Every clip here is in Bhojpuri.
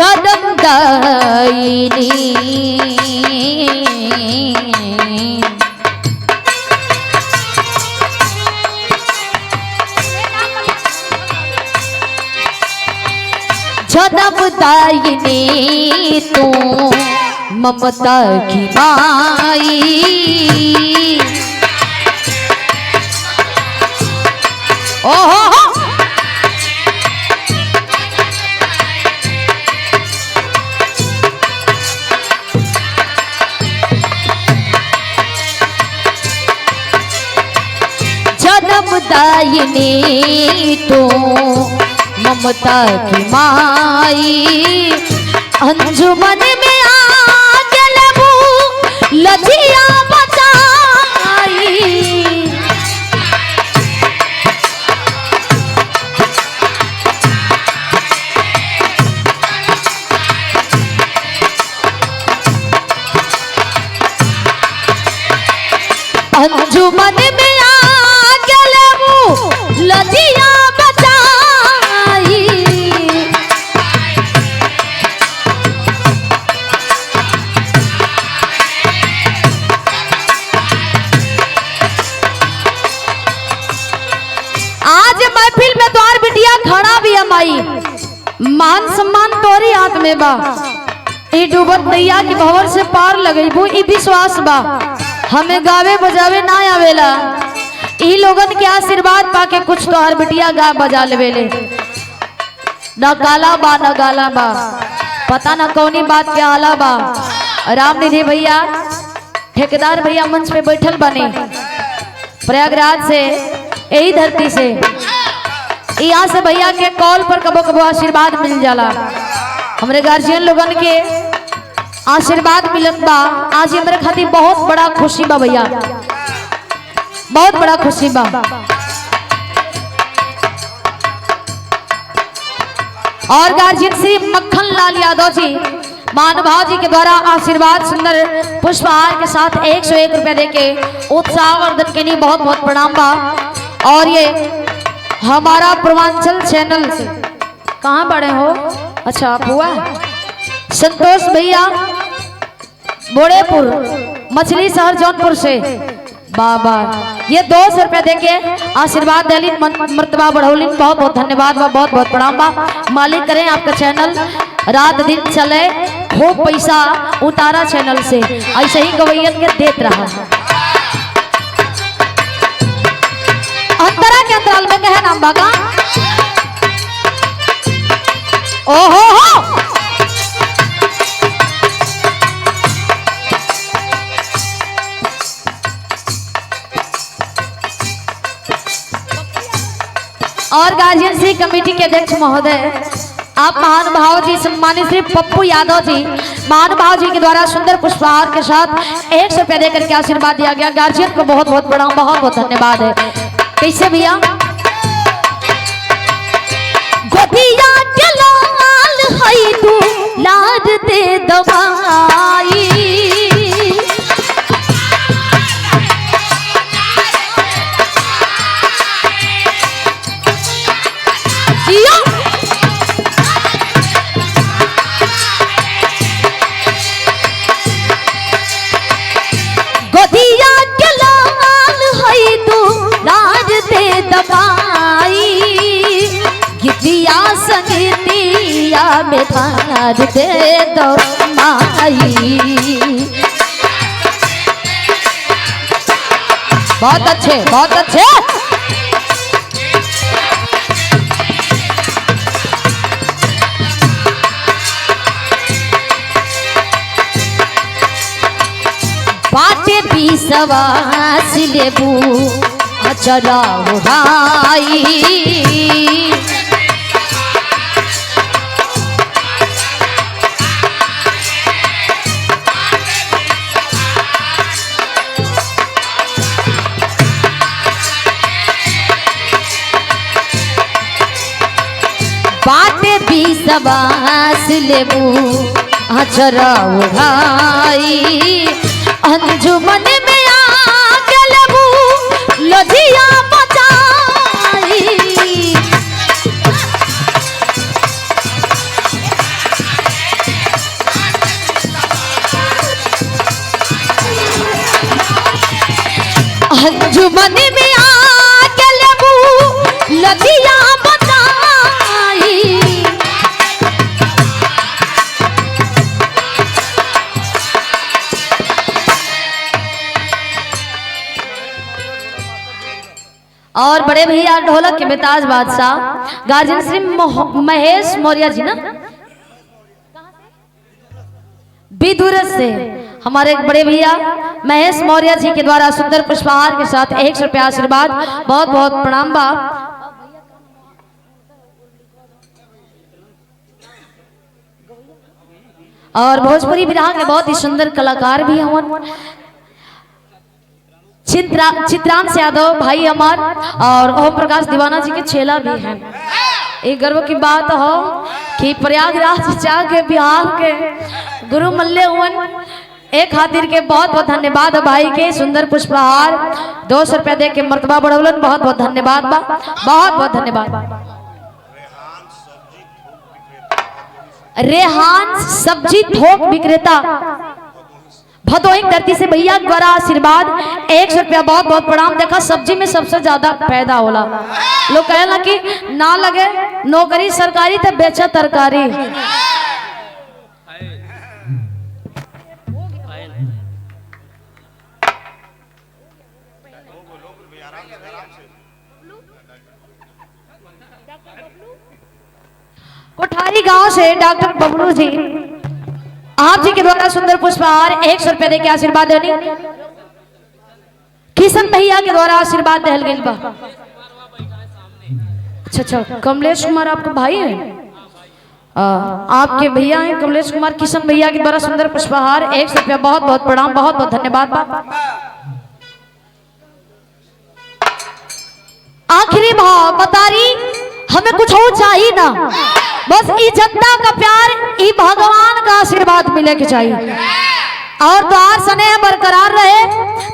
जन्मदायिनी जन्मदायिनी तू ममता की माई ओहो जन्मदायिनी तू ममता की माई अंजुमन में आके लबू लजिया बचाई अंजुमन में आके लबू लजिया महफिल में द्वार बिटिया खड़ा भी है माई मान सम्मान तोरी हाथ में बा ई डूबत नैया की भंवर से पार लगईबू ई विश्वास बा हमें गावे बजावे ना आवेला ई लोगन के आशीर्वाद पाके कुछ तोहर बिटिया गा बजा लेवेले न गाला बा न गाला बा पता न कौनी बात के आला बा राम निधि भैया ठेकेदार भैया मंच पे बैठल बने प्रयागराज से यही धरती से यहाँ से भैया के कॉल पर कबो कबो आशीर्वाद मिल जाला हमरे गार्जियन लोगन के आशीर्वाद मिलत बा आज हमरे खातिर बहुत बड़ा खुशी बा भैया बहुत बड़ा खुशी बा और गार्जियन श्री मक्खन लाल यादव जी महानुभाव जी के द्वारा आशीर्वाद सुंदर पुष्पहार के साथ 101 रुपया देके उत्साह वर्धन के लिए बहुत बहुत प्रणाम बा। और ये हमारा पूर्वांचल चैनल से कहाँ बड़े हो अच्छा आप हुआ संतोष भैया बोड़ेपुर मछली शहर जौनपुर से बाबा ये 200 रुपया देके आशीर्वाद दिली मर्तबा बढ़ौलिन बहुत बहुत धन्यवाद बा बहुत बहुत प्रणाम बा मालिक करें आपका चैनल रात दिन चले खूब पैसा उतारा चैनल से ऐसे ही गवैयत के देत रहा अंतरा के अंतराल में कहे नाम बागा ओहो हो और गार्जियन श्री कमेटी के अध्यक्ष महोदय आप महानुभाव जी सम्मानित श्री पप्पू यादव जी महानुभाव जी के द्वारा सुंदर पुष्पहार के साथ 100 रुपया देकर के आशीर्वाद दिया गया गार्जियन को बहुत बहुत प्रणाम बहुत बहुत धन्यवाद है। कैसे भैया गोदिया के लाल हई तू लाड दे दवाई गोदिया के लाल हई तू लाड दे दवाई गिद्दिया संगीतिया में धार दे दो माई बहुत अच्छे बहुत अच्छे बाटे विश्वास लेबू चला उड़ाई बाटे विश्वास लेबू चला उड़ाई अंजुमन में आके लबू लजिया बचाई अंजुमन में आके लेबू लदिया बताई। और बड़े भैया ढोलक के बेताज बादशाह गार्जियन श्री महेश मौर्य जी ना विदुर से हमारे बड़े भैया महेश मौर्य जी के द्वारा सुंदर पुष्पहार के साथ 100 रुपया आशीर्वाद, बहुत बहुत प्रणाम बा। और भोजपुरी विराह के बहुत ही सुंदर कलाकार भी हवन चित्रांश यादव भाई हमार और ओम प्रकाश दीवाना जी के चेला भी हैं। एक गर्व की बात हो कि प्रयागराज जाके बिहार के गुरु मल्ले हुवन। एक खातिर के बहुत बहुत धन्यवाद भाई के सुंदर पुष्पहार 200 रुपया दे के मर्तबा बढ़ौलन, बहुत बहुत धन्यवाद बा, बहुत बहुत धन्यवाद। रेहान सब्जी थोक विक्रेता भदोही धरती से भैया द्वारा आशीर्वाद 100 रुपया, बहुत बहुत प्रणाम। देखा सब्जी में सबसे ज्यादा फायदा होला। लोग कहेला कि ना लगे नौकरी सरकारी तो बेचा तरकारी। कोठारी गांव से डॉक्टर बबलू जी आप जी के द्वारा सुंदर पुष्पहार 100 रुपया दे के आशीर्वाद देनी। किशन भैया के द्वारा आशीर्वाद दहल गई बा। अच्छा कमलेश कुमार आपका भाई है, आपके भैया हैं कमलेश कुमार। किशन भैया के द्वारा सुंदर पुष्पहार 100 रुपया, बहुत बहुत प्रणाम, बहुत बहुत धन्यवाद बा। आखिरी भाव बता रही हमें कुछ और चाहिए ना, बस ई जनता का प्यार, ई भगवान का आशीर्वाद मिले के चाहिए और द्वार स्नेह बरकरार रहे।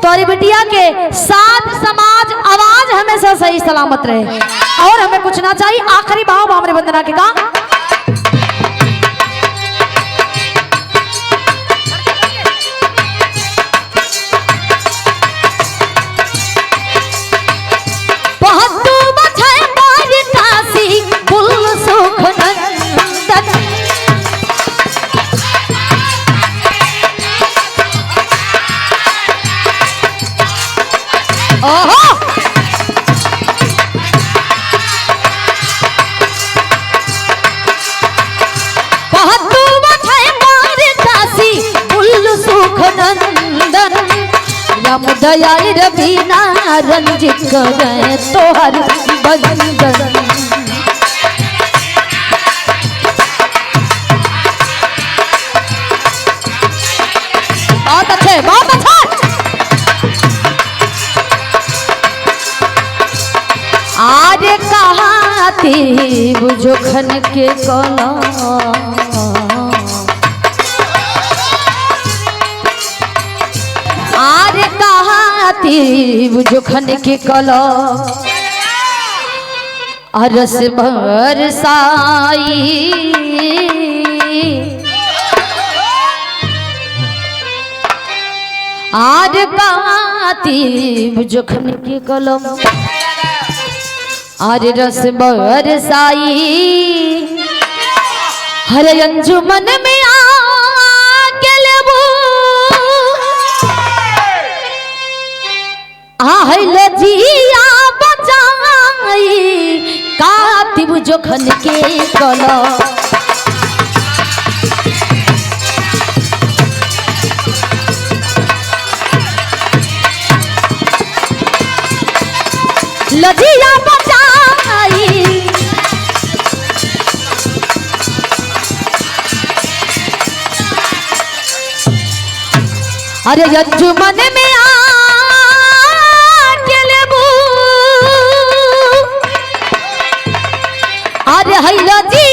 तोरी बिटिया के साथ समाज आवाज हमेशा सही सलामत रहे और हमें कुछ ना चाहिए। आखिरी भाव हमारे वंदना के का दयाल रबीना रंजित करे तोहर बंदन। बहुत अच्छे, बहुत अच्छा। आज कहाँ थी बुझोखन के कला, आज कहाँ थी बुझोखन के कला, अरस बरसाई आज कहाँ थी बुझोखन के कलम, आज रस बरसाई हर अंजुमन में आके लेबू आहले जिया बचाई कातिब जोखन के कला। लजिया बचाई अरे अंजुमन में आके लेबू अरे है लजी